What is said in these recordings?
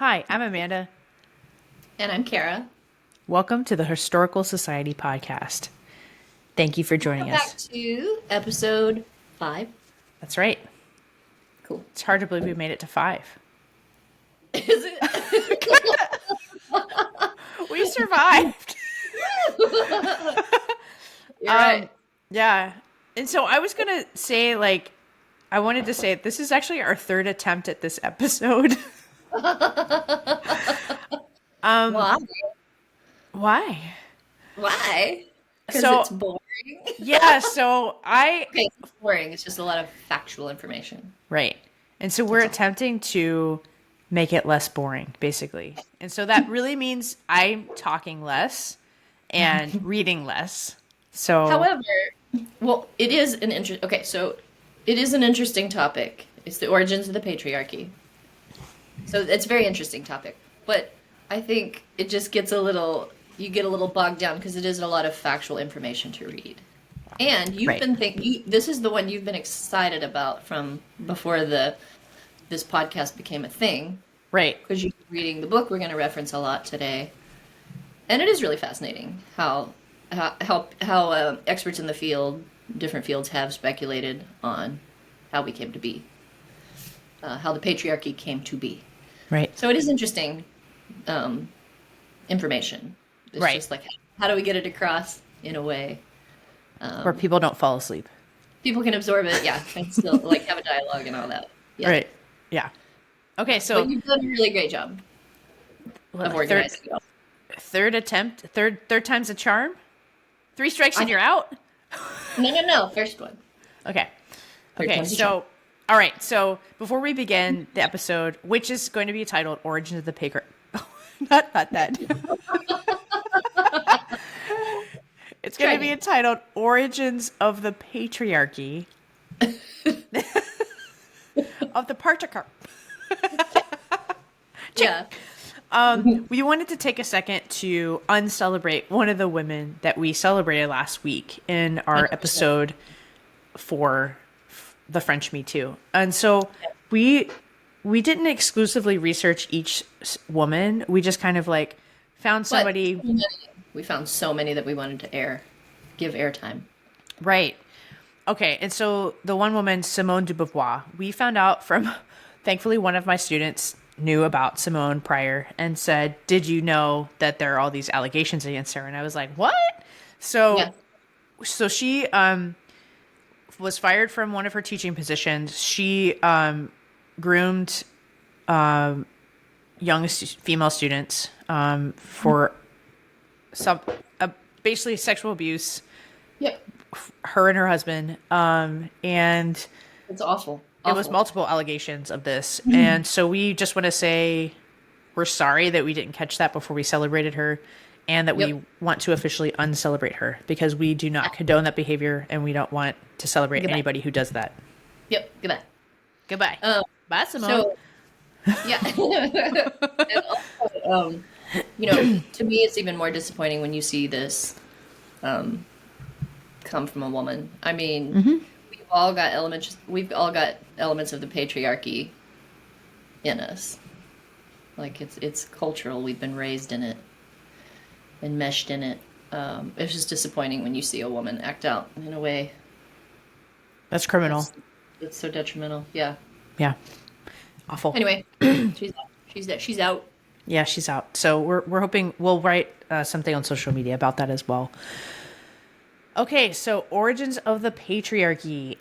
Hi, I'm Amanda. And I'm Cara. Welcome to the Herstorical Society podcast. Thank you for joining Welcome back us. to episode 5. That's right. Cool. It's hard to believe we made it to 5. Is it? We survived. You're right. Yeah. And so I was going to say, I wanted to say this is actually our 3rd attempt at this episode. Why? Why? Why? Because So, it's boring. yeah, so Okay, it's boring. It's just a lot of factual information. Right. And so we're attempting to make it less boring, basically. And so that really means I'm talking less and reading less. So, However, it is an it is an interesting topic. It's the origins of the patriarchy. So it's a very interesting topic. But I think it just gets you get a little bogged down because it is a lot of factual information to read. And you've Right. been this is the one you've been excited about from before this podcast became a thing. right. Because you're reading the book we're going to reference a lot today. And it is really fascinating how experts in the field, different fields, have speculated on how we came to be, how the patriarchy came to be. Right. So it is interesting information. It's Right. just like, how do we get it across in a way Where people don't fall asleep. people can absorb it, yeah, and still like have a dialogue and all that. Yeah. Right. Yeah. Okay, so But you've done a really great job of organizing it all. third attempt, third time's a charm. 3 strikes and you're out. No, first one. Okay. Third Okay, time's a charm. so all right, so before we begin the episode, which is going to be titled Origins of the Patriarchy. not that. It's going to be entitled Origins of the Patriarchy of the Patriarchy. Yeah. We wanted to take a second to uncelebrate one of the women that we celebrated last week in our 100%. episode for the French Me Too. And so we didn't exclusively research each woman. We just kind of found somebody. We found so many that we wanted to give airtime. Right. Okay. And so the one woman, Simone de Beauvoir, we found out from, thankfully, one of my students knew about Simone prior and said, "Did you know that there are all these allegations against her?" And I was like, "What?" So she was fired from one of her teaching positions. She groomed young female students for some basically sexual abuse. Yep. Her and her husband, and It's awful. it was multiple allegations of this. And so we just want to say we're sorry that we didn't catch that before we celebrated her, and that we want to officially uncelebrate her because we do not condone that behavior and we don't want to celebrate anybody who does that. Yep. Goodbye. Goodbye. Bye, Simone. So, yeah. And also, to me, it's even more disappointing when you see this come from a woman. I mean, we've all got elements of the patriarchy in us. Like it's cultural. We've been raised in it, enmeshed in it. It's just disappointing when you see a woman act out in a way That's criminal. that's so detrimental. Yeah. Yeah. Awful. Anyway, she's out. Yeah, she's out. So we're hoping we'll write something on social media about that as well. Okay, so origins of the patriarchy.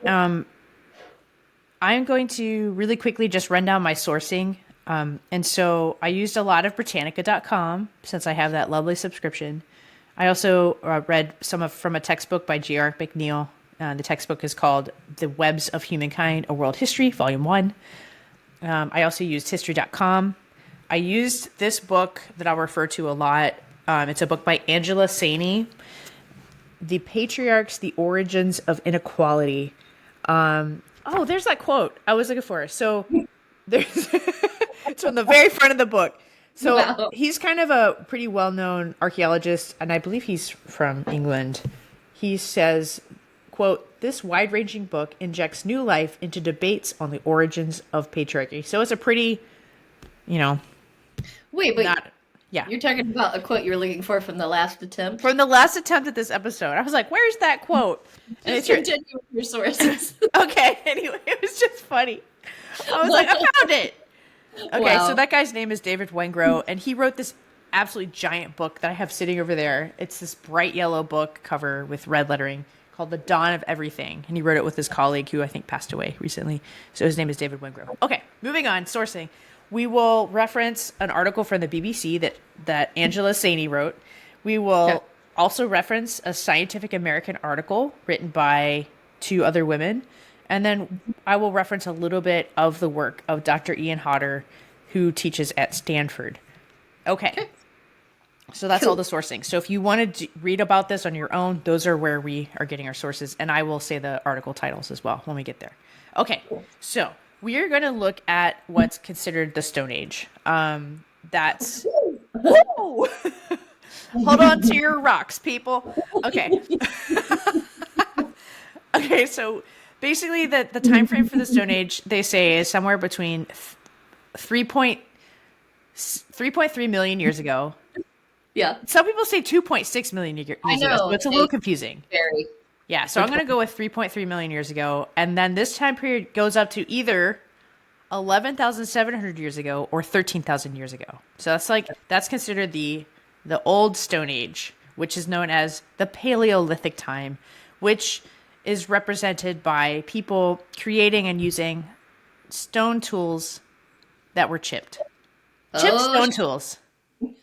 I'm going to really quickly just run down my sourcing. And so I used a lot of Britannica.com since I have that lovely subscription. I also read from a textbook by G.R. McNeil. The textbook is called The Webs of Humankind, A World History, Volume 1. I also used History.com. I used this book that I'll refer to a lot. It's a book by Angela Saini, The Patriarchs, The Origins of Inequality. There's that quote I was looking for. So there's it's on the very front of the book. So Wow. He's kind of a pretty well-known archaeologist, and I believe he's from England. He says, quote, "This wide-ranging book injects new life into debates on the origins of patriarchy." So it's a pretty, Wait, but Not, yeah. you're talking about a quote you were looking for from the last attempt? From the last attempt at this episode, I was like, "Where's that quote?" And Just it's your continue with your sources. okay. Anyway, it was just funny. I was like, "I found it." Okay, so Wow. that guy's name is David Wengro, and he wrote this absolutely giant book that I have sitting over there. It's this bright yellow book cover with red lettering called The Dawn of Everything, and he wrote it with his colleague who I think passed away recently. So his name is David Wengro. Okay, moving on, sourcing. We will reference an article from the BBC that Angela Saini wrote. We will Okay. also reference a Scientific American article written by two other women. And then I will reference a little bit of the work of Dr. Ian Hodder, who teaches at Stanford. Okay. So that's all Cool. the sourcing. So if you want to read about this on your own, those are where we are getting our sources. And I will say the article titles as well when we get there. Okay. So we are going to look at what's considered the Stone Age. That's. Whoa! Hold on to your rocks, people. Okay. Okay, so basically the time frame for the Stone Age, they say, is somewhere between 3.3 million years ago. Yeah. Some people say 2.6 million years I ago, so know. it's a little confusing. Very. Yeah, so I'm going to go with 3.3 million years ago, and then this time period goes up to either 11,700 years ago or 13,000 years ago. So that's considered the old Stone Age, which is known as the Paleolithic time, which is represented by people creating and using stone tools that were chipped. Chipped Oh, stone tools. come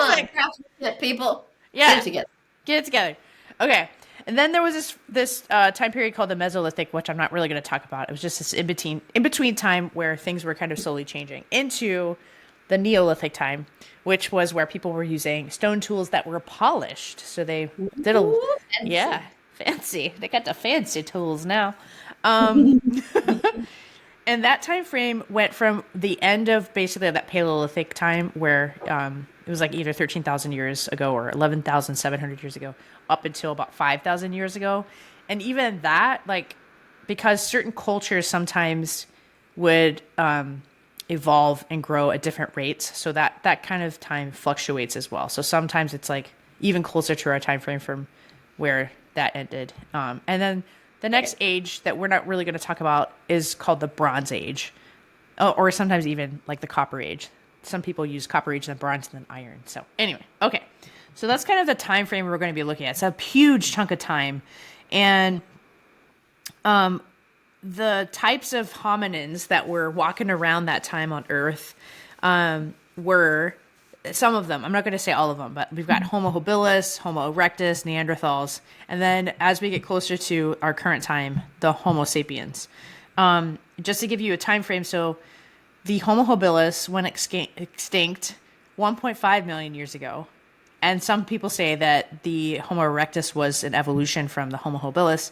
on, craftsmanship, people. Yeah. Get it together. Get it together. Okay. And then there was this time period called the Mesolithic, which I'm not really going to talk about. It was just this in between time where things were kind of slowly changing into the Neolithic time, which was where people were using stone tools that were polished. So they did a Ooh, fancy. yeah, fancy. They got the fancy tools now. And that time frame went from the end of basically that Paleolithic time, where it was like either 13,000 years ago or 11,700 years ago, up until about 5,000 years ago. And even that, like, because certain cultures sometimes would evolve and grow at different rates, so that kind of time fluctuates as well. So sometimes it's like even closer to our time frame from where that ended. And then the next age that we're not really going to talk about is called the Bronze Age, or sometimes even like the Copper Age. Some people use Copper Age, then Bronze, and then Iron. So anyway, okay. So that's kind of the time frame we're going to be looking at. It's a huge chunk of time. And the types of hominins that were walking around that time on Earth were some of them. I'm not going to say all of them, but we've got Homo habilis, Homo erectus, Neanderthals, and then as we get closer to our current time, the Homo sapiens. Just to give you a time frame, so the Homo habilis went extinct 1.5 million years ago, and some people say that the Homo erectus was an evolution from the Homo habilis.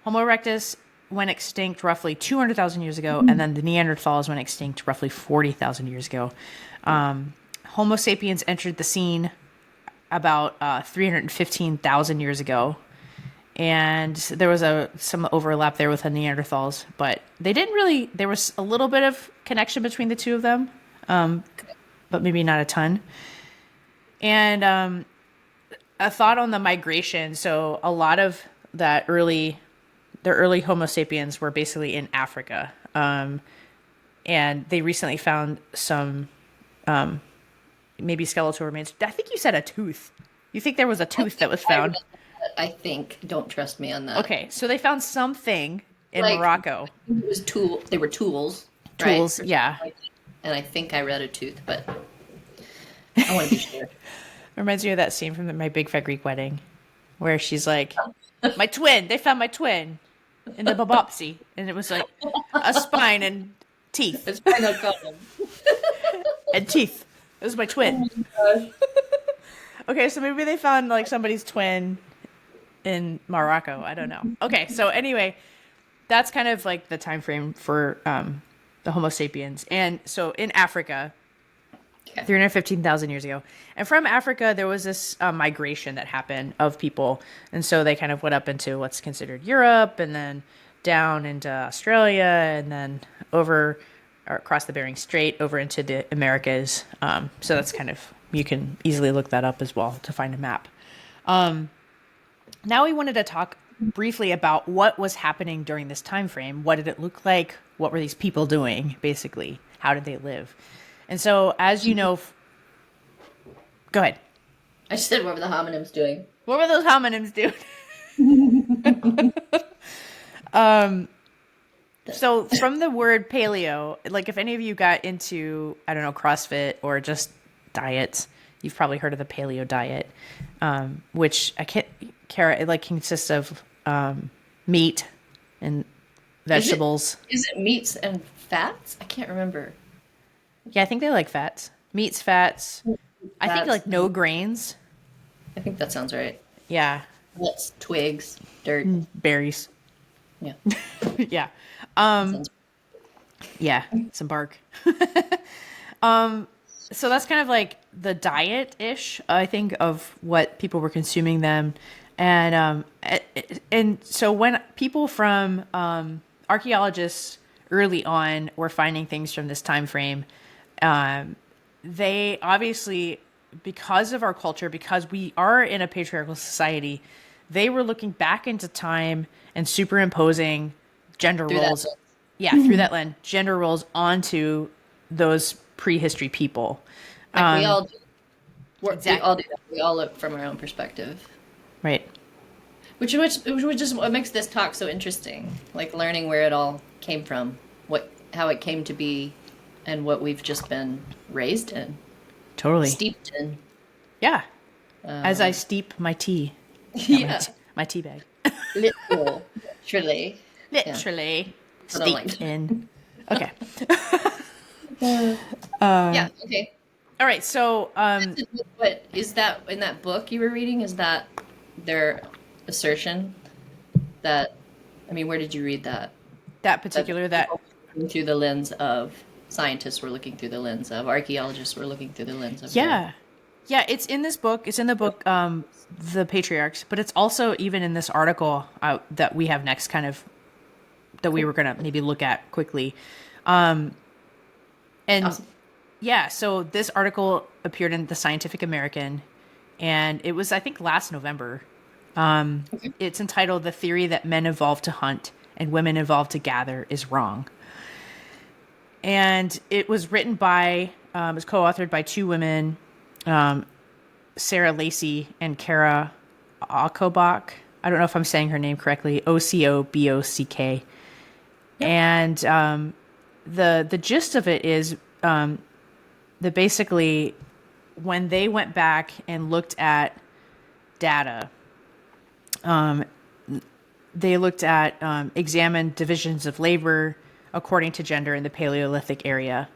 Homo erectus went extinct roughly 200,000 years ago, and then the Neanderthals went extinct roughly 40,000 years ago. Homo sapiens entered the scene about 315,000 years ago, and there was some overlap there with the Neanderthals, but they didn't really. There was a little bit of connection between the two of them, but maybe not a ton. And a thought on the migration. So a lot of the early Homo sapiens were basically in Africa, and they recently found some. Maybe skeletal remains. I think you said a tooth. You think there was a tooth that was found? I think. Don't trust me on that. Okay, so they found something in Like, Morocco. It was tool. They were tools. Tools, Right? yeah. And I think I read a tooth, but I want to be sure. Reminds me of that scene from My Big Fat Greek Wedding, where she's like, "My twin. They found my twin in the biopsy, and it was like a spine and teeth It's spinal column. and teeth. It was my twin." Gosh. Okay, so maybe they found like somebody's twin in Morocco. I don't know. Okay, so anyway, that's kind of like the time frame for the Homo sapiens. And so in Africa, 315,000 years ago. And from Africa, there was this migration that happened of people. And so they kind of went up into what's considered Europe, and then down into Australia, and then over or across the Bering Strait over into the Americas. So that's kind of, you can easily look that up as well to find a map. Now we wanted to talk briefly about what was happening during this time frame. What did it look like? What were these people doing, basically? How did they live? And so, as you know, go ahead. I said, what were the homonyms doing? What were those homonyms doing? So from the word paleo, like if any of you got into, I don't know, CrossFit or just diets, you've probably heard of the paleo diet, which Cara, it like consists of meat and vegetables. Is it meats and fats? I can't remember. Yeah, I think they like fats. Meats, fats. I think like no grains. I think that sounds right. Yeah. Nuts, twigs, dirt, berries. Yeah. Yeah. Sounds- Yeah, some bark. So that's kind of like the diet-ish, I think, of what people were consuming them. And so when people from archaeologists early on were finding things from this time frame, they obviously, because of our culture, because we are in a patriarchal society, they were looking back into time and superimposing gender roles. Yeah, through that lens, gender roles onto those prehistory people. Like we all do. Exactly. We all do that. We all look from our own perspective. Right. Which is what makes this talk so interesting. Like learning where it all came from, how it came to be, and what we've just been raised in. Totally. Steeped in. Yeah. As I steep my tea. Yeah. My tea bag. Literally. Literally. Yeah. Steeped in. Okay. Yeah, okay. All right, so What is that in that book you were reading? Is that their assertion that, I mean, where did you read that? that particular that Through the lens of scientists were looking through the lens of archaeologists were looking through the lens of yeah. Yeah, it's in this book. It's in the book The Patriarchs, but it's also even in this article that we have next, kind of that we were going to maybe look at quickly. And Awesome. yeah, so this article appeared in the Scientific American, and it was, I think, last November. It's entitled "The Theory That Men Evolved to Hunt and Women Evolved to Gather Is Wrong." And it was written by, it was co-authored by two women, Sarah Lacey and Cara Okobok. I don't know if I'm saying her name correctly. Ocobock. Yep. And the gist of it is that basically when they went back and looked at data, they looked at examined divisions of labor according to gender in the Paleolithic era.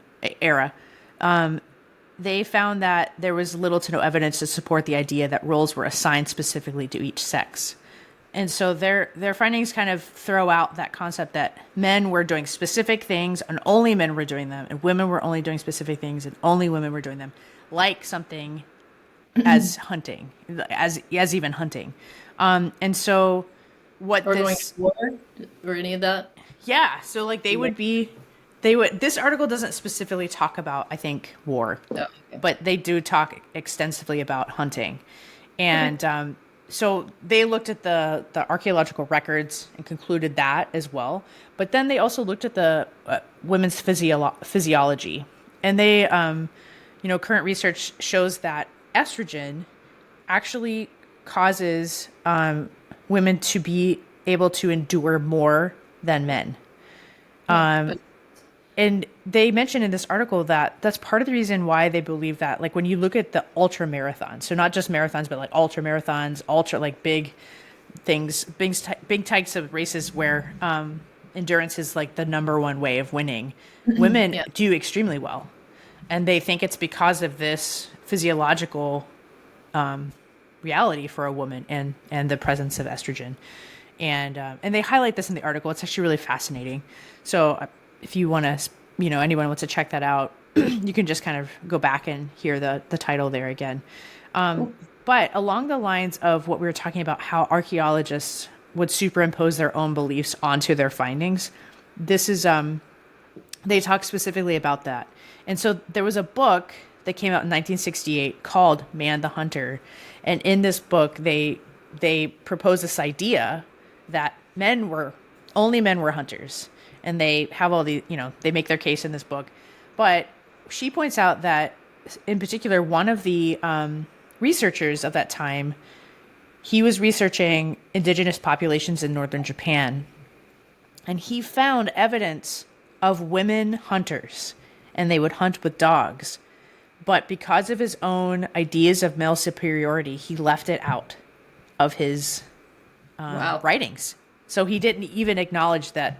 They found that there was little to no evidence to support the idea that roles were assigned specifically to each sex. And so their findings kind of throw out that concept that men were doing specific things and only men were doing them, and women were only doing specific things and only women were doing them, like something as hunting, as even hunting. And so what Or this going to war or any of that? yeah, so like they would this article doesn't specifically talk about, I think, war, Oh, okay. but they do talk extensively about hunting. And so they looked at the archaeological records and concluded that as well. But then they also looked at the women's physiology. And they, current research shows that estrogen actually causes women to be able to endure more than men. And they mentioned in this article that that's part of the reason why they believe that, like when you look at the ultra marathons, so not just marathons, but like ultra marathons, ultra like big things, big types of races where endurance is like the number one way of winning, women do extremely well. And they think it's because of this physiological reality for a woman and the presence of estrogen. And they highlight this in the article. It's actually really fascinating. So if you want to, anyone wants to check that out, you can just kind of go back and hear the title there again. Cool. But along the lines of what we were talking about, how archaeologists would superimpose their own beliefs onto their findings, this is they talk specifically about that. And so there was a book that came out in 1968 called Man the Hunter. And in this book, they propose this idea that only men were hunters. And they have all the, they make their case in this book. But she points out that, in particular, one of the researchers of that time, he was researching indigenous populations in northern Japan. And he found evidence of women hunters, and they would hunt with dogs. But because of his own ideas of male superiority, he left it out of his writings. So he didn't even acknowledge that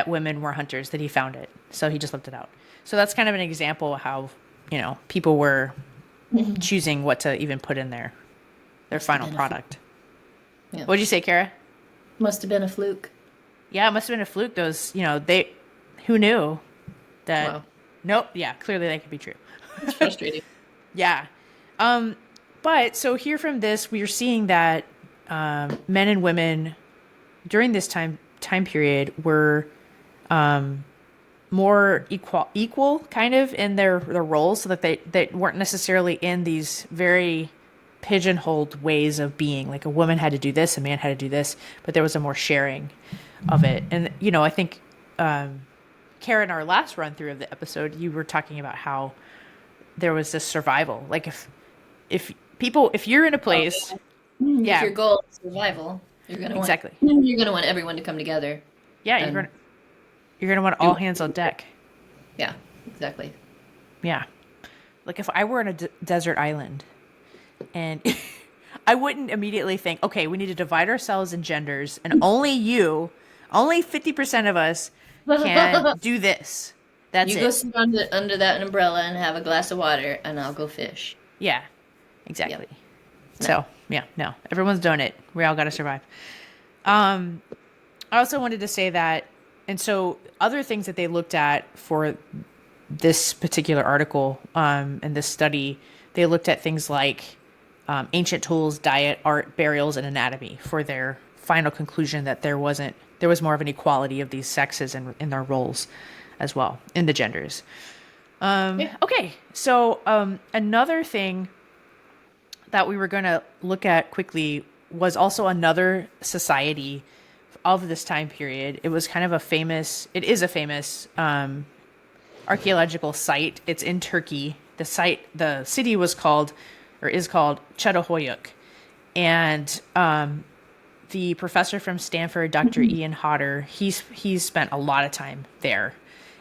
women were hunters, that he found it. So he just left it out. So that's kind of an example of how, people were choosing what to even put in their final product. Yeah. What'd you say, Cara? Must have been a fluke. Yeah, it must have been a fluke. Who knew that? Wow. Nope. Yeah, clearly that could be true. It's frustrating. Yeah. But so here from this, we are seeing that men and women during this time period were more equal kind of in their roles, so that they weren't necessarily in these very pigeonholed ways of being. Like a woman had to do this, a man had to do this, but there was a more sharing of it. And, I think Cara, in our last run through of the episode, you were talking about how there was this survival. Like if you're in a place, If your goal is survival, you're gonna want everyone to come together. Yeah, you're gonna want all hands on deck. Yeah, exactly. Yeah, like if I were on a desert island, and I wouldn't immediately think, okay, we need to divide ourselves in genders, and only 50% of us can do this. That's it. You go sit under that umbrella and have a glass of water, and I'll go fish. Yeah, exactly. Yep. So, no. Everyone's doing it. We all got to survive. I also wanted to say that, and so other things that they looked at for this particular article and this study, they looked at things like ancient tools, diet, art, burials, and anatomy for their final conclusion that there was more of an equality of these sexes in their roles as well, in the genders. Okay, so another thing that we were going to look at quickly was also another society of this time period. It was kind of it is a famous archaeological site. It's in Turkey. The city is called Çatalhöyük. And the professor from Stanford, Dr. Ian Hodder, he's spent a lot of time there.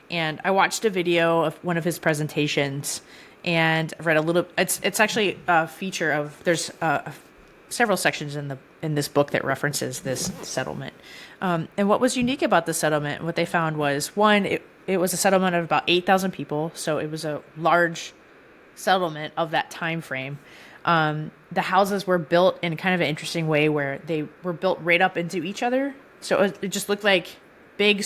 And I watched a video of one of his presentations, and I've read a little. It's actually a feature of. There's several sections in this book that references this settlement. And what was unique about the settlement, what they found was, one, it was a settlement of about 8,000 people, so it was a large settlement of that time frame. The houses were built in kind of an interesting way where they were built right up into each other, so it just looked like big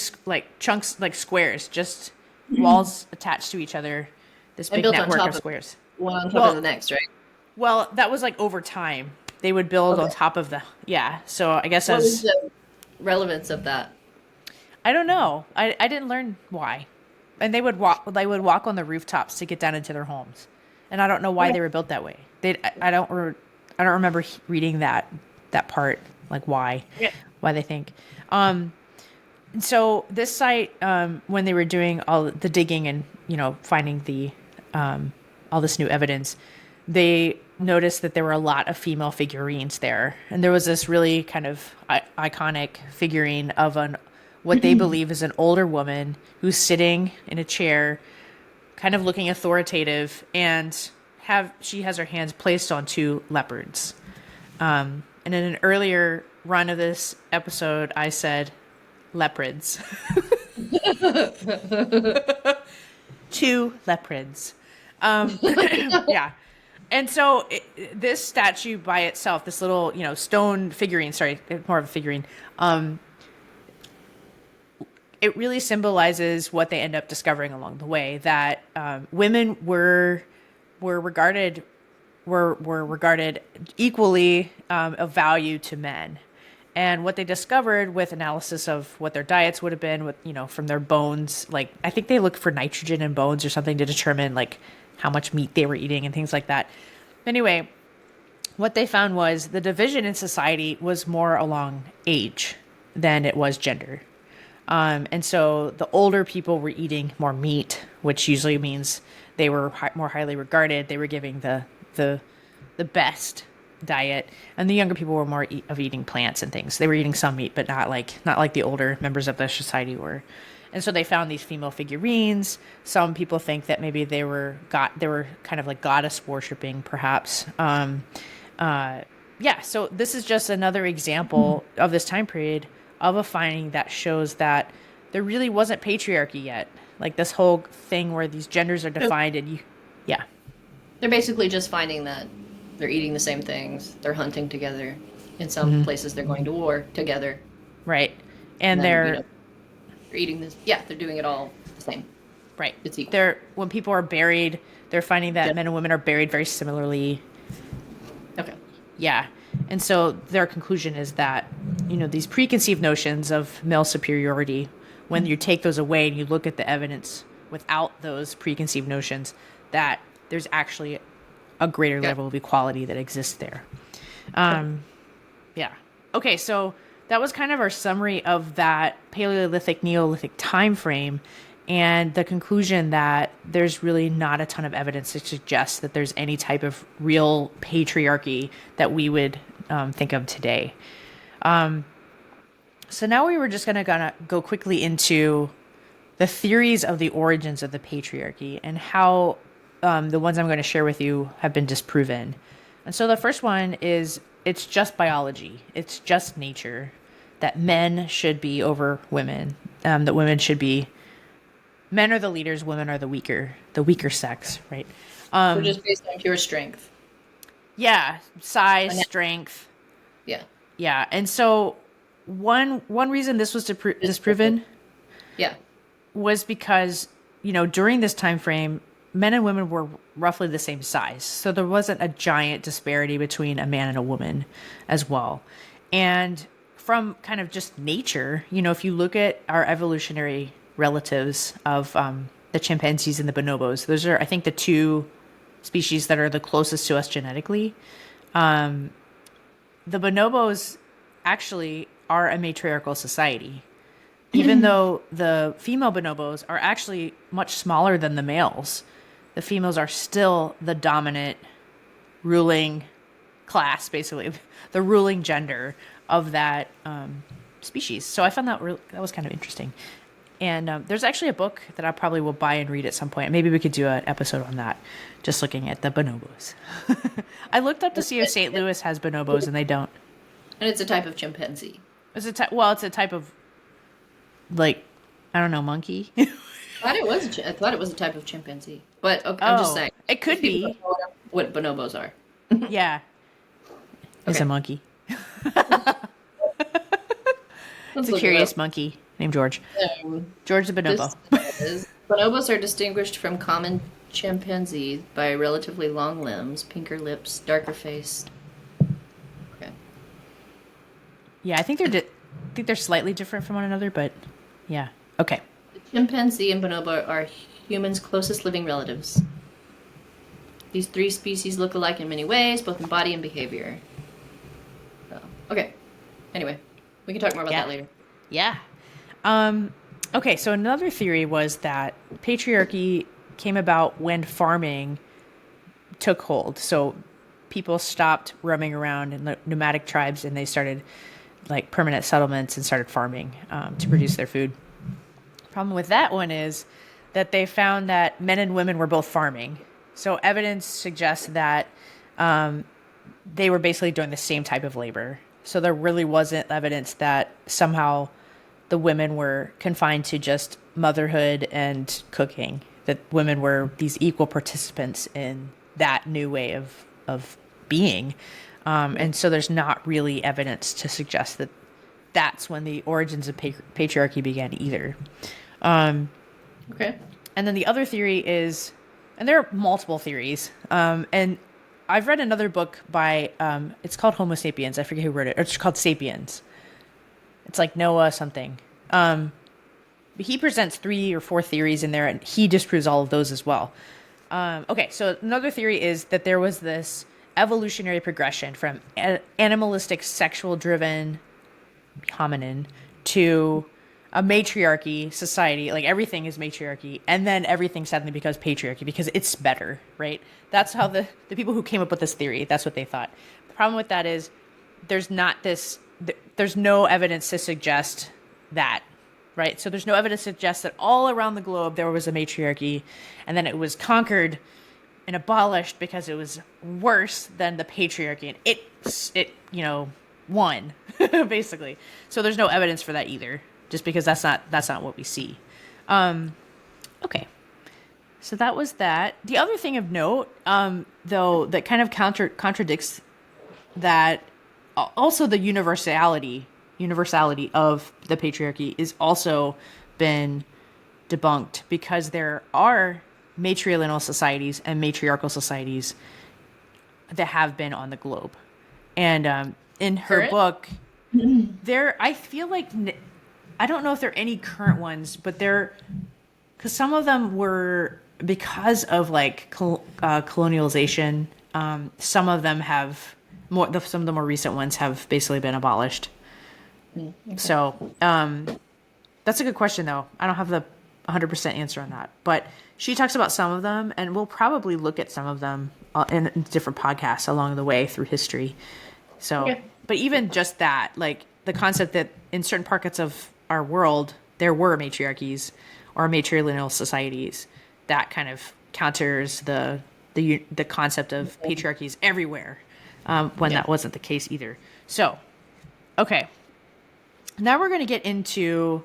chunks, like squares, just walls attached to each other. This big network of squares. One on top of the next, right? Well, that was like over time. They would build on top of so I guess what was the relevance of that? I don't know. I didn't learn why. And they would walk on the rooftops to get down into their homes. And I don't know why they were built that way. I don't remember reading that part, like why they think. So this site, when they were doing all the digging and finding the all this new evidence, they noticed that there were a lot of female figurines there, and there was this really kind of iconic figurine of what they believe is an older woman who's sitting in a chair, kind of looking authoritative, and she has her hands placed on two leopards. And in an earlier run of this episode, I said leopards. Two leopards. Yeah. And so this statue by itself, this little, stone figurine, more of a figurine, it really symbolizes what they end up discovering along the way, that women were regarded equally of value to men. And what they discovered with analysis of what their diets would have been with, from their bones, like I think they looked for nitrogen in bones or something to determine like how much meat they were eating and things like that. Anyway, what they found was the division in society was more along age than it was gender. And so the older people were eating more meat, which usually means they were more highly regarded. They were giving the best diet, and the younger people were more of eating plants and things. They were eating some meat, but not like the older members of the society were. And so they found these female figurines. Some people think that maybe they were kind of like goddess worshiping, perhaps. So this is just another example of this time period of a finding that shows that there really wasn't patriarchy yet. Like this whole thing where these genders are defined and They're basically just finding that they're eating the same things. They're hunting together. In some places, they're going to war together. Right. And they're eating this. Yeah, they're doing it all the same. Right. It's equal. When people are buried, they're finding that men and women are buried very similarly. Okay. Yeah. And so their conclusion is that, these preconceived notions of male superiority, when you take those away and you look at the evidence without those preconceived notions, that there's actually a greater level of equality that exists there. Yeah. Okay, so that was kind of our summary of that Paleolithic, Neolithic time frame, and the conclusion that there's really not a ton of evidence to suggest that there's any type of real patriarchy that we would think of today. So now we were just gonna go quickly into the theories of the origins of the patriarchy and how the ones I'm going to share with you have been disproven. And so the first one is it's just biology. It's just nature that men should be over women. That men are the leaders, women are the weaker sex, right? So just based on pure strength. Yeah, size, strength. Yeah. Yeah, and so one reason this was disproven was because, during this time frame, men and women were roughly the same size. So there wasn't a giant disparity between a man and a woman as well. And from kind of just nature, if you look at our evolutionary relatives of the chimpanzees and the bonobos, those are, I think, the two species that are the closest to us genetically. The bonobos actually are a matriarchal society. Even though the female bonobos are actually much smaller than the males, the females are still the dominant ruling class, basically, the ruling gender of that species. So I found that was kind of interesting. And there's actually a book that I probably will buy and read at some point. Maybe we could do an episode on that, just looking at the bonobos. I looked up to see if St. Louis has bonobos, and they don't. And it's a type of chimpanzee. It's a type of, like, I don't know, monkey. I thought it was a type of chimpanzee. But okay, I'm just saying. It could be. What bonobos are. Yeah. It's a monkey. It's a curious monkey named George. George the bonobo. Bonobos are distinguished from common chimpanzees by relatively long limbs, pinker lips, darker face. Okay. Yeah, I think they're slightly different from one another, but yeah. Okay. The chimpanzee and bonobo are humans' closest living relatives. These three species look alike in many ways, both in body and behavior. So, okay. Anyway, we can talk more about that later. Yeah. Okay, so another theory was that patriarchy came about when farming took hold. So people stopped roaming around in nomadic tribes and they started like permanent settlements and started farming to produce their food. Problem with that one is that they found that men and women were both farming. So evidence suggests that they were basically doing the same type of labor. So there really wasn't evidence that somehow the women were confined to just motherhood and cooking, that women were these equal participants in that new way of being. And so there's not really evidence to suggest that that's when the origins of patriarchy began either. Okay. And then the other theory is, and there are multiple theories, and I've read another book by, it's called Homo sapiens. I forget who wrote it. It's called Sapiens. It's like Noah something. But he presents 3 or 4 theories in there, and he disproves all of those as well. Okay, so another theory is that there was this evolutionary progression from animalistic, sexual-driven hominin to a matriarchy society. Like everything is matriarchy, and then everything suddenly becomes patriarchy because it's better, right? That's how the people who came up with this theory, that's what they thought. The problem with that is there's not this, there's no evidence to suggest that, right? So there's no evidence to suggest that all around the globe there was a matriarchy, and then it was conquered and abolished because it was worse than the patriarchy, and it won basically. So there's no evidence for that either, just because that's not what we see. Okay, so that was that. The other thing of note, though, that kind of contradicts that, also the universality of the patriarchy is also been debunked, because there are matrilineal societies and matriarchal societies that have been on the globe. And in her Current? book, I feel like, I don't know if there are any current ones, but because some of them were because of like colonialization. Some of them have some of the more recent ones have basically been abolished. Okay. So that's a good question, though. I don't have the 100% answer on that, but she talks about some of them, and we'll probably look at some of them in different podcasts along the way through history. So, okay. But even just that, like the concept that in certain pockets of our world there were matriarchies or matrilineal societies, that kind of counters the concept of patriarchies everywhere, when that wasn't the case either. So, okay, now we're going to get into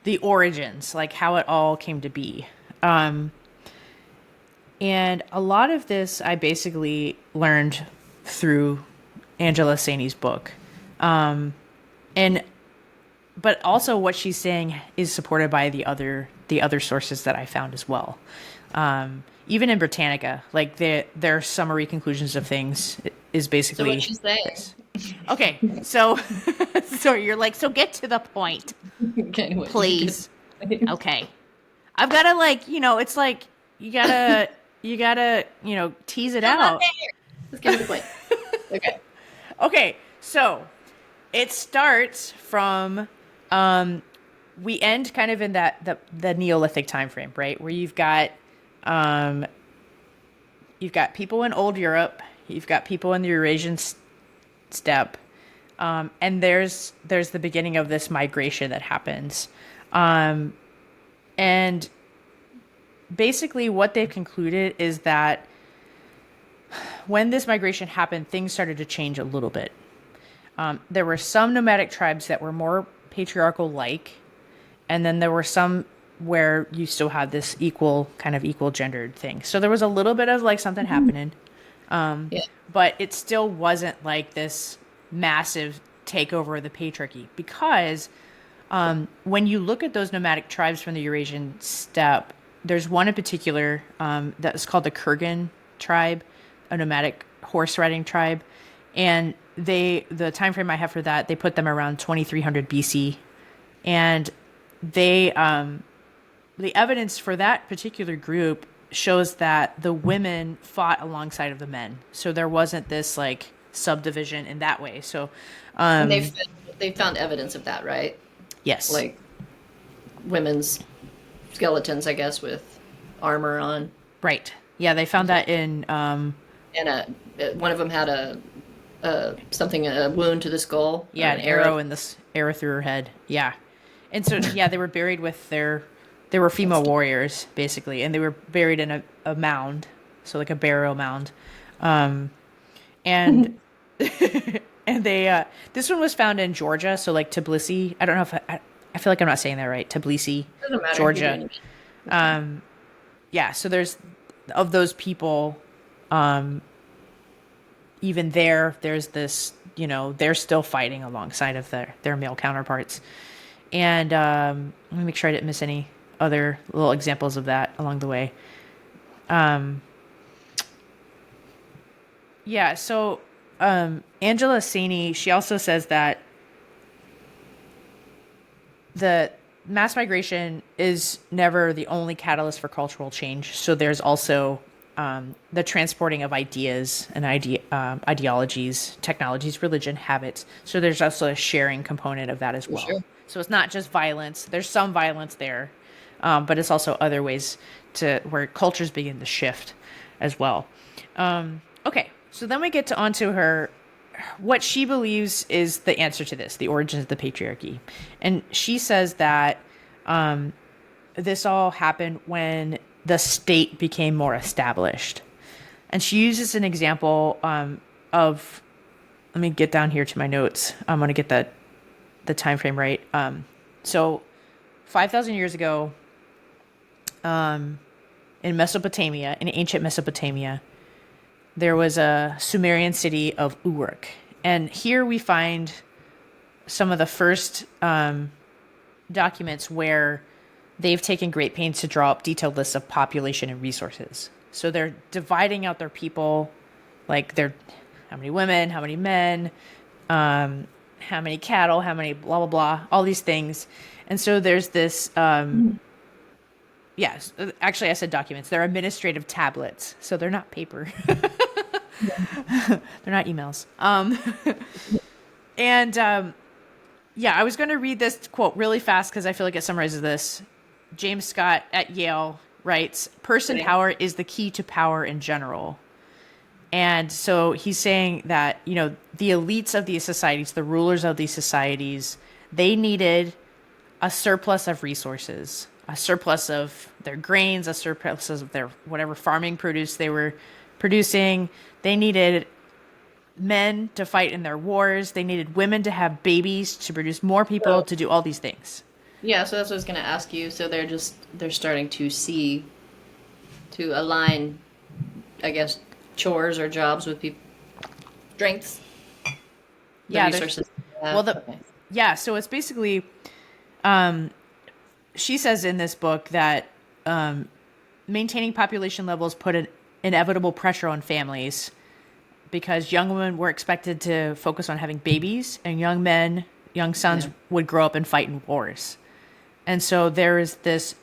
the origins, like how it all came to be. And a lot of this I basically learned through Angela Saini's book. But also what she's saying is supported by the other sources that I found as well. Even in Britannica, like their summary conclusions of things is basically. So what she's saying. Okay, so you're like, so get to the point, Okay, please. Okay, I've got to it's like you gotta tease it out. Let's get to the point. Okay. Okay, so it starts from we end kind of in the Neolithic time frame, right? Where you've got people in old Europe, you've got people in the Eurasian steppe, and there's the beginning of this migration that happens. And basically what they've concluded is that when this migration happened, things started to change a little bit. There were some nomadic tribes that were more patriarchal-like, and then there were some where you still had this equal gendered thing. So there was a little bit of like something happening, but it still wasn't like this massive takeover of the patriarchy, because when you look at those nomadic tribes from the Eurasian steppe, there's one in particular that is called the Kurgan tribe, a nomadic horse riding tribe, and the time frame I have for that, they put them around 2300 BC, and they the evidence for that particular group shows that the women fought alongside of the men, so there wasn't this like subdivision in that way. So and they found evidence of that, right? Yes, like women's skeletons, I guess, with armor on. Right. Yeah, they found that in and one of them had a wound to the skull. Yeah, an arrow through her head. Yeah. And so they were buried with they were female warriors basically, and they were buried in a mound, so like a burial mound. And and they this one was found in Georgia, so like Tbilisi. I don't know if I feel like I'm not saying that right. Tbilisi, Georgia. So there's of those people, even there's this, they're still fighting alongside of their male counterparts. And let me make sure I didn't miss any other little examples of that along the way. So Angela Saini, she also says that the mass migration is never the only catalyst for cultural change. So there's also the transporting of ideas and ideologies, technologies, religion, habits. So there's also a sharing component of that as For well. sure. So it's not just violence. There's some violence there, but it's also other ways to where cultures begin to shift as well. Okay, so then we get to onto her what she believes is the answer to this, the origins of the patriarchy. And she says that this all happened when the state became more established. And she uses an example of, let me get down here to my notes. I'm going to get the time frame right. So 5,000 years ago, in Mesopotamia, in ancient Mesopotamia, there was a Sumerian city of Uruk. And here we find some of the first documents where they've taken great pains to draw up detailed lists of population and resources. So they're dividing out their people, like they're how many women, how many men, how many cattle, how many blah, blah, blah, all these things. And so there's this, yes, actually I said documents. They're administrative tablets. So they're not paper. They're not emails. Yeah, I was going to read this quote really fast because I feel like it summarizes this. James Scott at Yale writes, "Person power is the key to power in general." And so he's saying that, you know, the elites of these societies, the rulers of these societies, they needed a surplus of resources, a surplus of their grains, a surplus of their whatever farming produce they were producing. They needed men to fight in their wars. They needed women to have babies, to produce more people, to do all these things. Yeah, so that's what I was going to ask you. So they're starting to align, I guess, chores or jobs with people strengths. Yeah, resources. Yeah, so it's basically, she says in this book that maintaining population levels put an inevitable pressure on families because young women were expected to focus on having babies, and young sons would grow up and fight in wars. And so there is this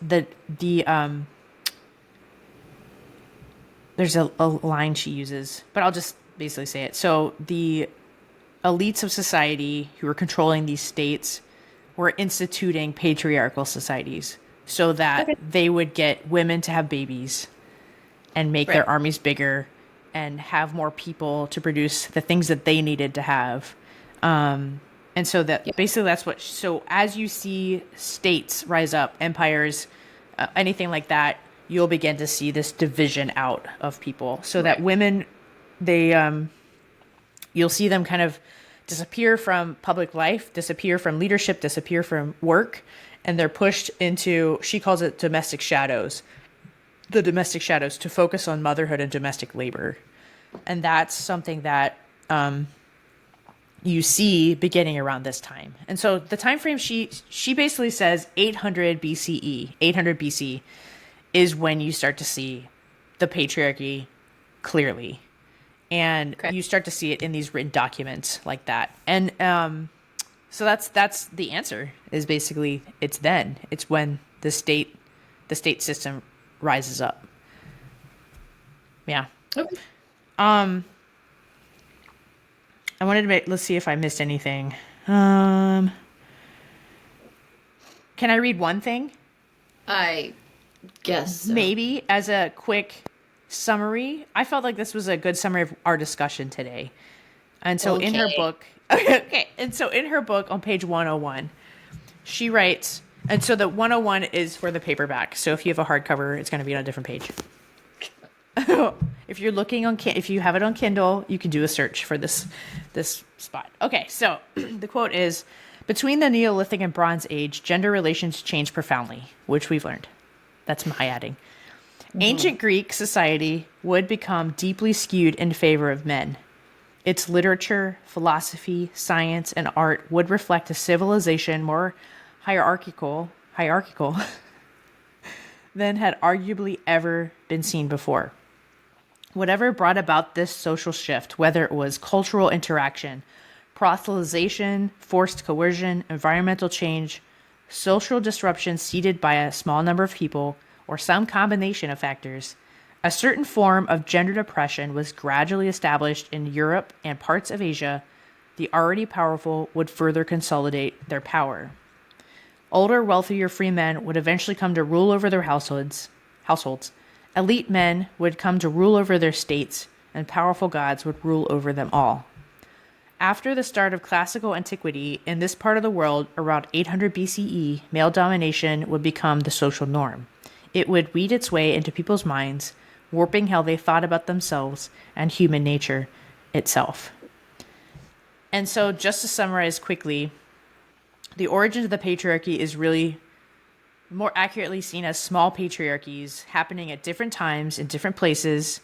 there's a line she uses, but I'll just basically say it. So the elites of society who were controlling these states were instituting patriarchal societies so that they would get women to have babies and make their armies bigger and have more people to produce the things that they needed to have. And so that basically that's what, so as you see states rise up, empires, anything like that, you'll begin to see this division out of people so that women, you'll see them kind of disappear from public life, disappear from leadership, disappear from work, and they're pushed into, she calls it domestic shadows, the domestic shadows, to focus on motherhood and domestic labor. And that's something that you see beginning around this time. And so the time frame she basically says 800 BCE, 800 BC is when you start to see the patriarchy clearly. And you start to see it in these written documents like that. And so that's the answer, is basically it's when the state system rises up. Yeah. Okay. I wanted to let's see if I missed anything. Can I read one thing? I guess so. Maybe as a quick summary. I felt like this was a good summary of our discussion today. And so in her book, and so in her book on page 101, she writes, and so the 101 is for the paperback. So if you have a hardcover, it's going to be on a different page. If you're looking on, if you have it on Kindle, you can do a search for this spot. Okay, so the quote is, "Between the Neolithic and Bronze Age, gender relations changed profoundly," which we've learned. That's my adding. Ancient Greek society would become deeply skewed in favor of men. Its literature, philosophy, science, and art would reflect a civilization more hierarchical than had arguably ever been seen before. Whatever brought about this social shift, whether it was cultural interaction, proselytization, forced coercion, environmental change, social disruption seeded by a small number of people, or some combination of factors, a certain form of gendered oppression was gradually established in Europe and parts of Asia. The already powerful would further consolidate their power. Older, wealthier free men would eventually come to rule over their households. Elite men would come to rule over their states, and powerful gods would rule over them all. After the start of classical antiquity, in this part of the world, around 800 BCE, male domination would become the social norm. It would weed its way into people's minds, warping how they thought about themselves and human nature itself. And so, just to summarize quickly, the origin of the patriarchy is really more accurately seen as small patriarchies happening at different times, in different places,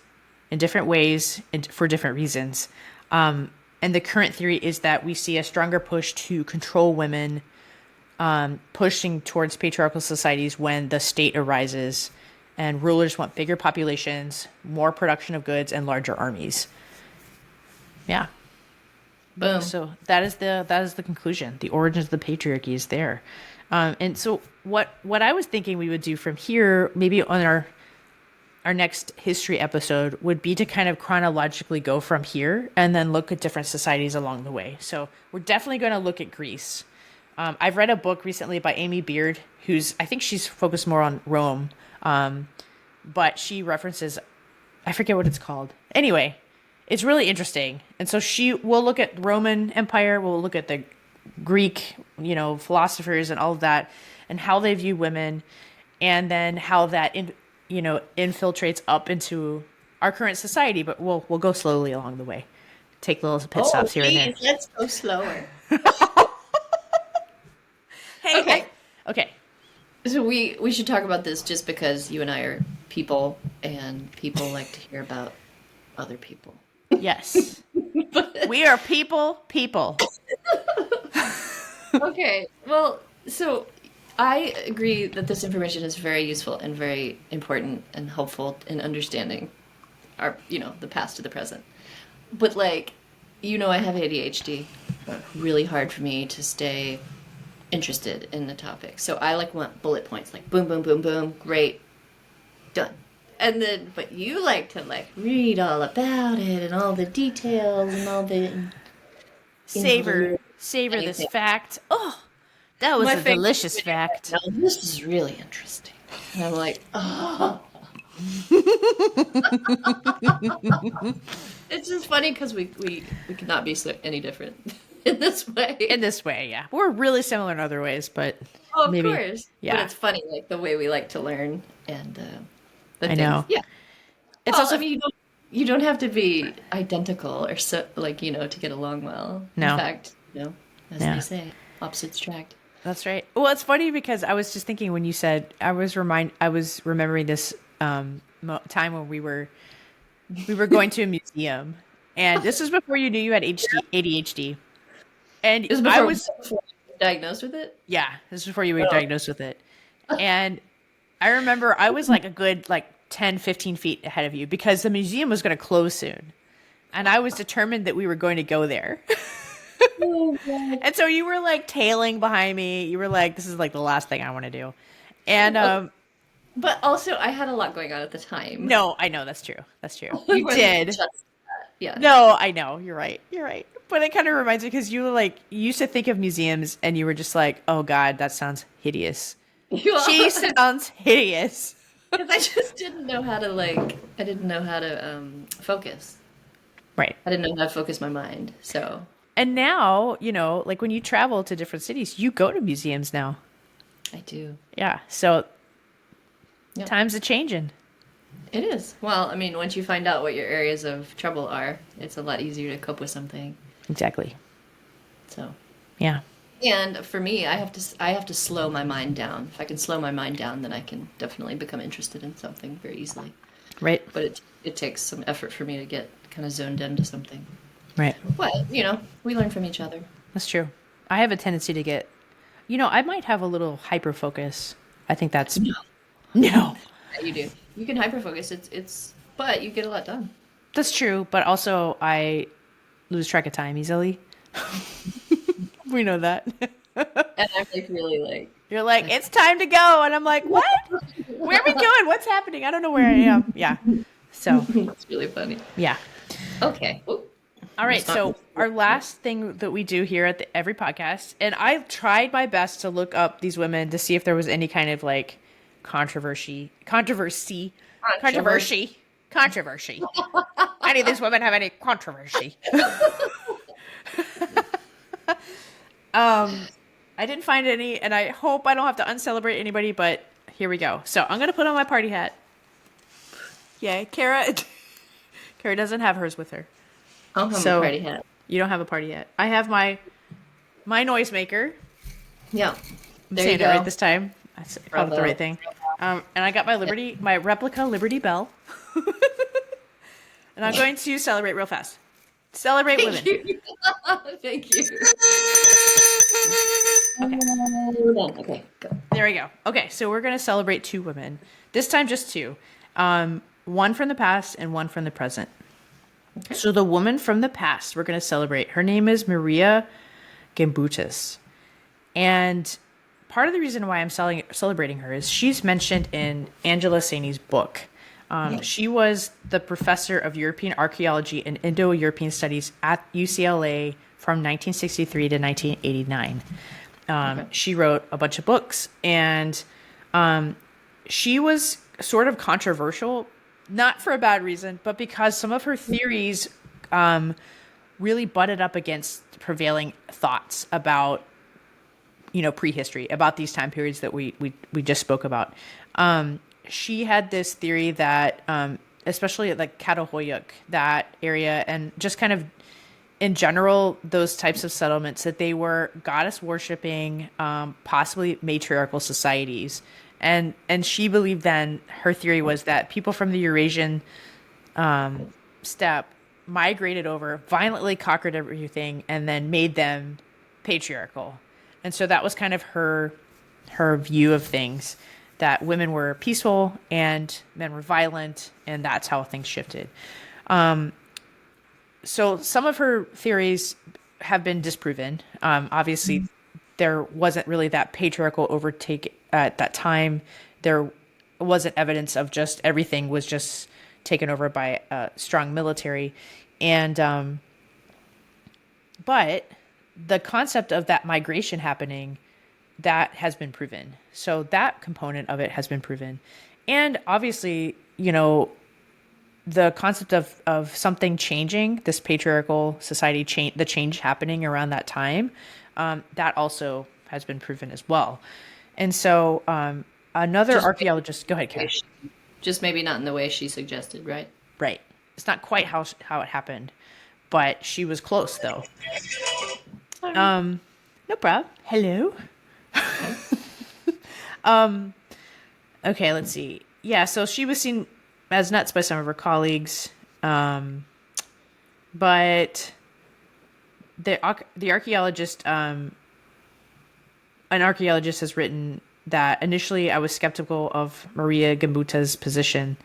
in different ways, and for different reasons. And the current theory is that we see a stronger push to control women, pushing towards patriarchal societies when the state arises and rulers want bigger populations, more production of goods, and larger armies. Yeah. Boom. So that is the conclusion. The origins of the patriarchy is there. And so what I was thinking we would do from here, maybe on our next history episode, would be to kind of chronologically go from here and then look at different societies along the way. So we're definitely going to look at Greece. I've read a book recently by Amy Beard, I think she's focused more on Rome, but she references, I forget what it's called. Anyway, it's really interesting. And so we'll look at Roman Empire, we'll look at the Greek, philosophers and all of that, and how they view women, and then how that infiltrates up into our current society. But we'll go slowly along the way. Take little pit stops here and there. Let's go slower. Hey, okay. So we should talk about this just because you and I are people, and people like to hear about other people. Yes. We are people. Okay. Well, so I agree that this information is very useful and very important and helpful in understanding the past to the present. But I have ADHD. Really hard for me to stay interested in the topic. So I want bullet points, like boom, boom, boom, boom, great, done. And then, but you like to read all about it and all the details and all the savor this fact. Oh, that was a delicious fact. No, this is really interesting. And I'm like, oh. It's just funny because we could not be any different in this way. In this way, yeah, we're really similar in other ways, but of maybe, course, yeah. But it's funny, the way we like to learn and. I know. Yeah. It's also. I mean, you don't have to be identical or so to get along well. No. In fact, as they say, opposites attract. That's right. Well, it's funny because I was just thinking when you said I was remembering this time when we were going to a museum, and this was before you knew you had ADHD, and It was before you were diagnosed with it. Yeah, this was before you were diagnosed with it, and I remember I was a good 10, 15 feet ahead of you because the museum was going to close soon, and I was determined that we were going to go there. Oh, God. And so you were tailing behind me. You were this is the last thing I want to do. And but also I had a lot going on at the time. No, I know that's true. You did. Yeah. No, I know. You're right. But it kind of reminds me because you used to think of museums and you were just oh God, that sounds hideous. She sounds hideous. Because I just didn't know how to I didn't know how to focus. Right. I didn't know how to focus my mind. So. And now, when you travel to different cities, you go to museums now. I do. Yeah. So times are changing. It is. Well, I mean, once you find out what your areas of trouble are, it's a lot easier to cope with something. Exactly. So. Yeah. And for me, I have to slow my mind down. If I can slow my mind down, then I can definitely become interested in something very easily. Right. But it takes some effort for me to get kind of zoned into something. Right. But, we learn from each other. That's true. I have a tendency to get, I might have a little hyper focus. I think that's No. Yeah, you do. You can hyper focus. But you get a lot done. That's true, but also I lose track of time easily. We know that. And I'm really You're like, it's time to go. And I'm like, what? Where are we going? What's happening? I don't know where I am. Yeah. So, That's really funny. yeah. Okay. Ooh, All right. almost So, knocked our last thing that we do here at every podcast, and I tried my best to look up these women to see if there was any kind of like controversy. Controversy. Any of these women have any controversy? I didn't find any, and I hope I don't have to uncelebrate anybody, but here we go. So I'm going to put on my party hat. Yay. Cara doesn't have hers with her. I don't have So a party hat. you don't have a party hat. I have my noisemaker. Yeah. I'm There saying you it go. right this time. I called it the right thing. And I got my replica Liberty Bell. And I'm going to celebrate real fast. Celebrate women. Thank you. Okay. Okay, go. There we go. Okay, so we're going to celebrate two women. This time just two. One from the past and one from the present. Okay. So the woman from the past we're going to celebrate, her name is Maria Gimbutas. And part of the reason why I'm celebrating her is she's mentioned in Angela Saini's book. She was the professor of European archaeology and Indo-European studies at UCLA from 1963 to 1989. She wrote a bunch of books, and she was sort of controversial, not for a bad reason, but because some of her theories really butted up against prevailing thoughts about, prehistory, about these time periods that we just spoke about. She had this theory that, especially at like Catahoyuk, that area, and just kind of in general, those types of settlements, that they were goddess worshipping, possibly matriarchal societies. And she believed then, her theory was that people from the Eurasian steppe migrated over, violently conquered everything, and then made them patriarchal. And so that was kind of her view of things, that women were peaceful and men were violent, and that's how things shifted. So some of her theories have been disproven. Obviously, there wasn't really that patriarchal overtake at that time. There wasn't evidence of just everything was just taken over by a strong military. And but the concept of that migration happening, that has been proven. So that component of it has been proven. And obviously, the concept of something changing, this patriarchal society, the change happening around that time, that also has been proven as well. And so another archaeologist, go ahead, Kara. Just maybe not in the way she suggested, right? Right. It's not quite how it happened, but she was close though. No problem. Hello. Okay, let's see. Yeah, so she was seen as nuts by some of her colleagues, but the archaeologist, an archaeologist has written that initially I was skeptical of Maria Gimbutas' position.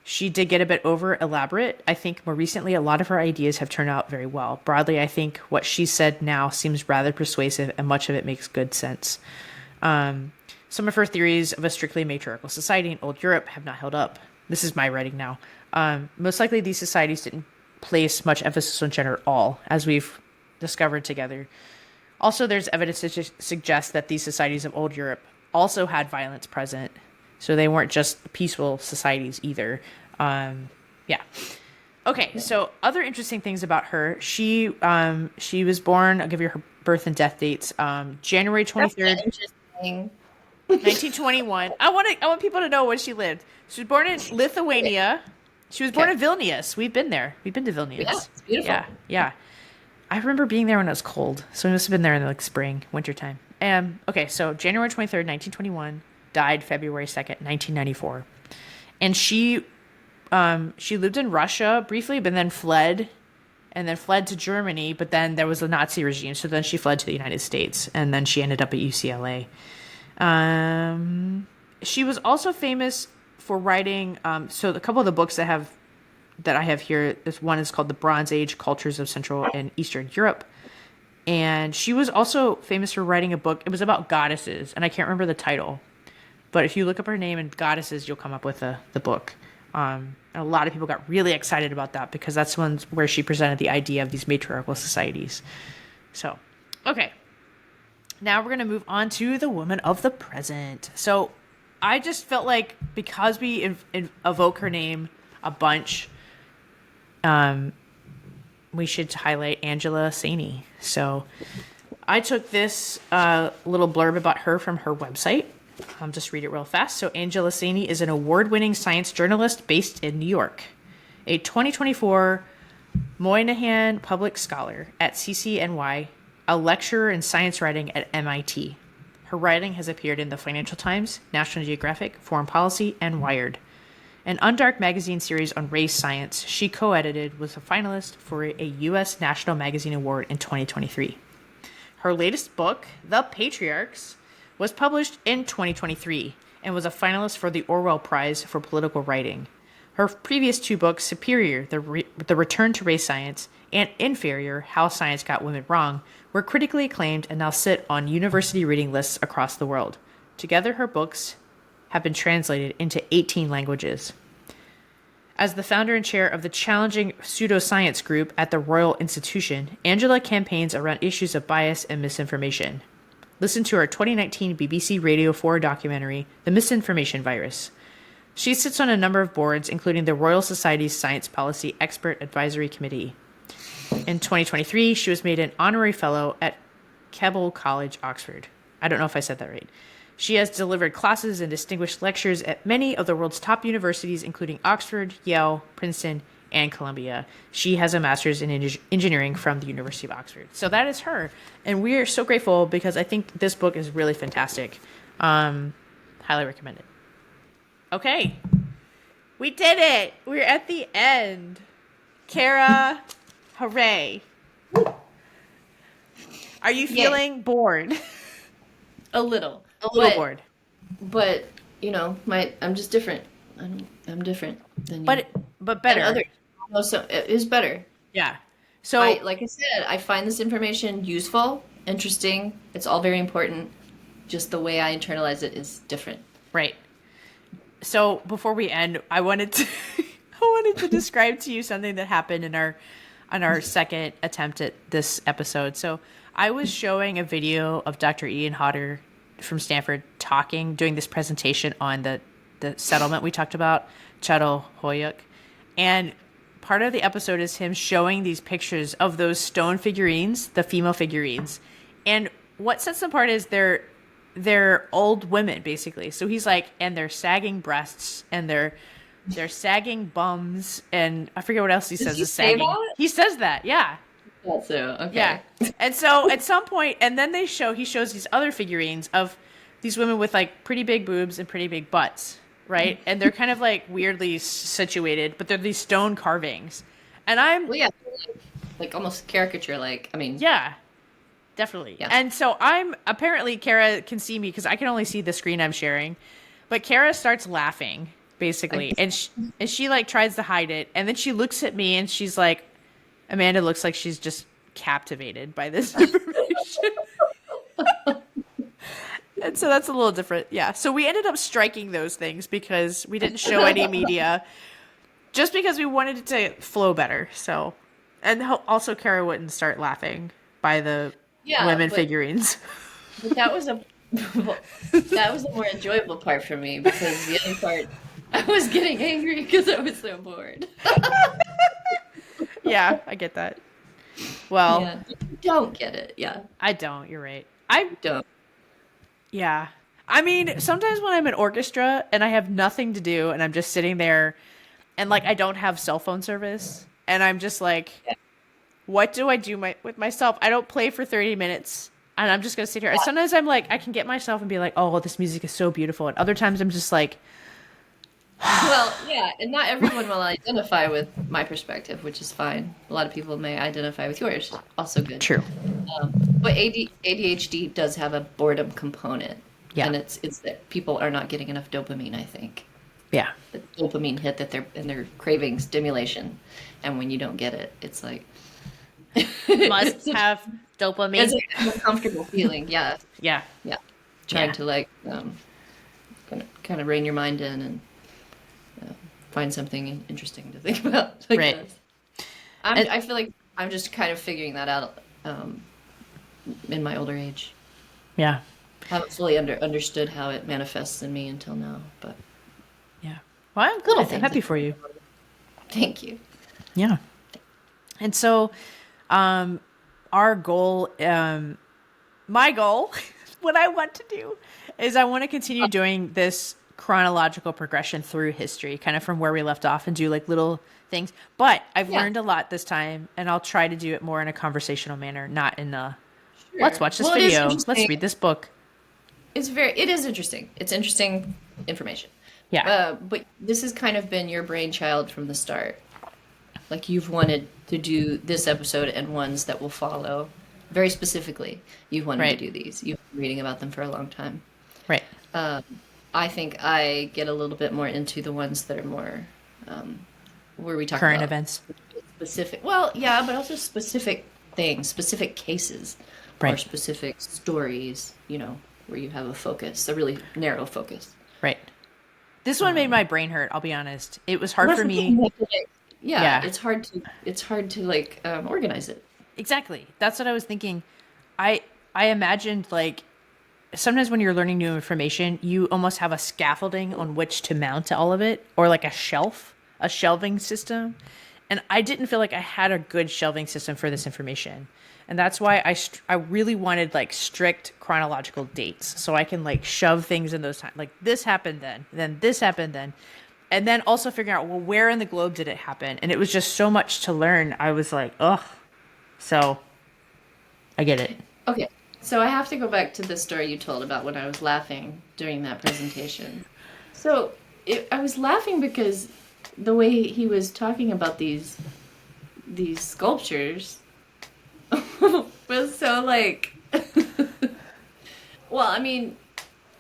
She did get a bit over elaborate. I think more recently, a lot of her ideas have turned out very well. Broadly, I think what she said now seems rather persuasive, and much of it makes good sense. Some of her theories of a strictly matriarchal society in old Europe have not held up. This is my writing now. Most likely, these societies didn't place much emphasis on gender at all, as we've discovered together. Also, there's evidence to suggest that these societies of old Europe also had violence present. So they weren't just peaceful societies either. Yeah. Okay, so other interesting things about her. She was born, I'll give you her birth and death dates. January 23rd, 1921. I want people to know when she lived. She was born in Lithuania. She was born in Vilnius. We've been there. We've been to Vilnius. Yeah, it's beautiful. Yeah. I remember being there when it was cold. So we must have been there in like spring, wintertime. Okay, so January 23rd, 1921. Died February 2nd, 1994. And she lived in Russia briefly, but then fled to Germany, but then there was the Nazi regime, so then she fled to the United States, and then she ended up at UCLA. She was also famous for writing, so a couple of the books that I have here, this one is called The Bronze Age Cultures of Central and Eastern Europe. And she was also famous for writing a book. It was about goddesses, and I can't remember the title. But if you look up her name and goddesses, you'll come up with the book. And a lot of people got really excited about that because that's one where she presented the idea of these matriarchal societies. So, okay. Now we're going to move on to the woman of the present. So I just felt like because we evoke her name a bunch, we should highlight Angela Saini. So I took this little blurb about her from her website. I'll just read it real fast. So Angela Saini is an award-winning science journalist based in New York, a 2024 Moynihan Public Scholar at CCNY, a lecturer in science writing at MIT. Her writing has appeared in the Financial Times, National Geographic, Foreign Policy, and Wired. An Undark magazine series on race science she co-edited was a finalist for a U.S. National Magazine Award in 2023. Her latest book, The Patriarchs, was published in 2023 and was a finalist for the Orwell Prize for Political Writing. Her previous two books, Superior, The Return to Race Science, and Inferior, How Science Got Women Wrong, were critically acclaimed and now sit on university reading lists across the world. Together, her books have been translated into 18 languages. As the founder and chair of the challenging pseudoscience group at the Royal Institution, Angela campaigns around issues of bias and misinformation. Listen to her 2019 BBC Radio 4 documentary, The Misinformation Virus. She sits on a number of boards, including the Royal Society's Science Policy Expert Advisory Committee. In 2023, she was made an honorary fellow at Keble College, Oxford. I don't know if I said that right. She has delivered classes and distinguished lectures at many of the world's top universities, including Oxford, Yale, Princeton, and Columbia. She has a master's in engineering from the University of Oxford. So that is her. And we are so grateful because I think this book is really fantastic. Highly recommend it. Okay. We did it. We're at the end. Cara, hooray. Are you feeling bored? A little. A little bored. But, you know, I'm just different. I'm different than you. But better. And others. No, so it is better. Yeah. So, like I said, I find this information useful, interesting. It's all very important. Just the way I internalize it is different. Right. So before we end, I wanted to describe to you something that happened on our second attempt at this episode. So I was showing a video of Dr. Ian Hodder from Stanford doing this presentation on the settlement we talked about, Çatalhöyük. And part of the episode is him showing these pictures of those stone figurines, the female figurines. And what sets them apart is they're old women, basically. So he's like, and they're sagging breasts, and they're sagging bums, and I forget what else he says. He say that? He says that, yeah. So, okay. Yeah. And so at some point, and then he shows these other figurines of these women with like pretty big boobs and pretty big butts, right? And they're kind of like weirdly situated, but they're these stone carvings. And Well, yeah, like almost caricature, yeah. Definitely. Yeah. And so apparently Cara can see me because I can only see the screen I'm sharing. But Cara starts laughing, basically. And she like tries to hide it. And then she looks at me and she's like, Amanda looks like she's just captivated by this information. And so that's a little different. Yeah. So we ended up striking those things because we didn't show any media just because we wanted it to flow better. So, and also Cara wouldn't start laughing by the women figurines. But that was a more enjoyable part for me because the other part, I was getting angry because I was so bored. Yeah, I get that. Well, yeah. You don't get it. Yeah, I don't. You're right. I don't. Yeah, I mean, sometimes when I'm in orchestra and I have nothing to do and I'm just sitting there, and like I don't have cell phone service, and I'm just like. Yeah. What do I do with myself? I don't play for 30 minutes, and I'm just going to sit here. And sometimes I'm like, I can get myself and be like, oh, this music is so beautiful. And other times I'm just like... Well, yeah, and not everyone will identify with my perspective, which is fine. A lot of people may identify with yours. Also good. True. But ADHD does have a boredom component. Yeah. And it's that people are not getting enough dopamine, I think. Yeah. The dopamine hit that they're craving stimulation. And when you don't get it, it's like... must have Dopamine. It's a comfortable feeling. Yeah. Yeah. Yeah. Trying Yeah. to like kind of rein your mind in and find something interesting to think about, I Right. guess. And, I feel like I'm just kind of figuring that out in my older age. yeah. Haven't fully understood how it manifests in me until now, but Yeah. Well, I'm little glad. I'm things. happy for you. Thank you. Yeah. And so, our goal, my goal, what I want to do is I want to continue doing this chronological progression through history, kind of from where we left off, and do like little things. But I've Yeah, learned a lot this time, and I'll try to do it more in a conversational manner, not in a let's sure. watch this Well, it is video, let's interesting. read this book. It is interesting. It's interesting information. Yeah. But this has kind of been your brainchild from the start. Like you've wanted to do this episode and ones that will follow. Very specifically, you've wanted to Right. do these. You've been reading about them for a long time. Right. I think I get a little bit more into the ones that are more where we talk Current about events. specific. Well, yeah, but also specific things, specific cases, or Right. specific stories. Where you have a focus, a really narrow focus. Right. This one made my brain hurt, I'll be honest. It was Well, hard that's for the me. thing, like, yeah, Yeah. it's hard to like organize it. Exactly. That's what I was thinking. I imagined like sometimes when you're learning new information, you almost have a scaffolding on which to mount all of it, or like a shelving system. And I didn't feel like I had a good shelving system for this information. And that's why I really wanted like strict chronological dates so I can like shove things in those times. Like this happened then this happened then. And then also figuring out, well, where in the globe did it happen? And it was just so much to learn. I was like, ugh. So I get it. Okay, so I have to go back to the story you told about when I was laughing during that presentation. So I was laughing because the way he was talking about these sculptures was so like well, I mean,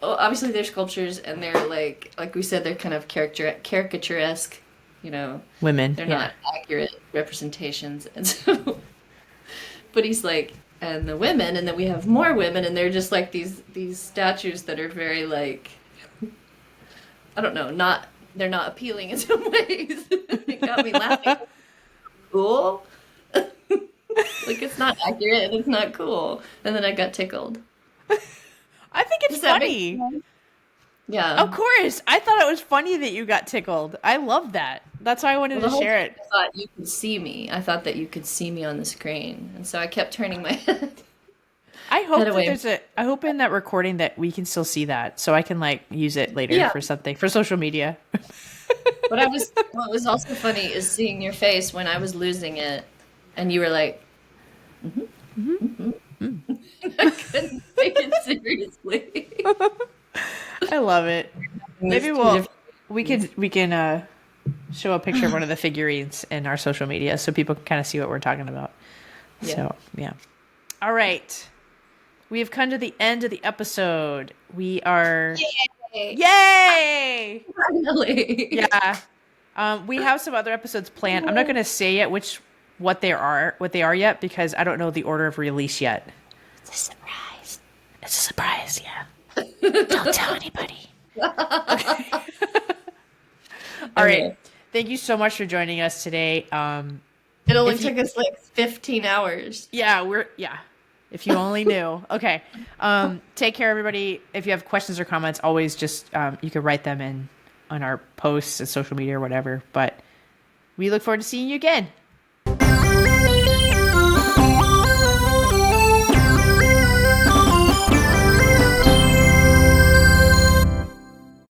obviously they're sculptures and they're like we said, they're kind of caricaturesque, Women. they're Yeah. not accurate representations. And so but he's like, and the women, and then we have more women, and they're just like these statues that are very like, I don't know, they're not appealing in some ways. It got me laughing. Cool. Like it's not accurate and it's not cool. And then I got tickled. I think it's Does that make funny. sense? Yeah. Of course. I thought it was funny that you got tickled. I love that. That's why I wanted Well, the to whole share time it. I thought you could see me. I thought that you could see me on the screen, and so I kept turning my head. I hope that away. I hope in that recording that we can still see that so I can like use it later Yeah. for something for social media. What was also funny is seeing your face when I was losing it, and you were like, I couldn't take it seriously. I love it. Maybe Those two different- we can show a picture of one of the figurines in our social media so people can kind of see what we're talking about. Yeah. So, yeah. All right. We have come to the end of the episode. We are Yay! Finally. Yeah. We have some other episodes planned. I'm not going to say yet what they are yet because I don't know the order of release yet. It's a surprise. It's a surprise, yeah. Don't tell anybody. Okay. All right. Thank you so much for joining us today. It only took us like 15 hours. Yeah. If you only knew. Okay. Take care, everybody. If you have questions or comments, always just you can write them in on our posts and social media or whatever. But we look forward to seeing you again.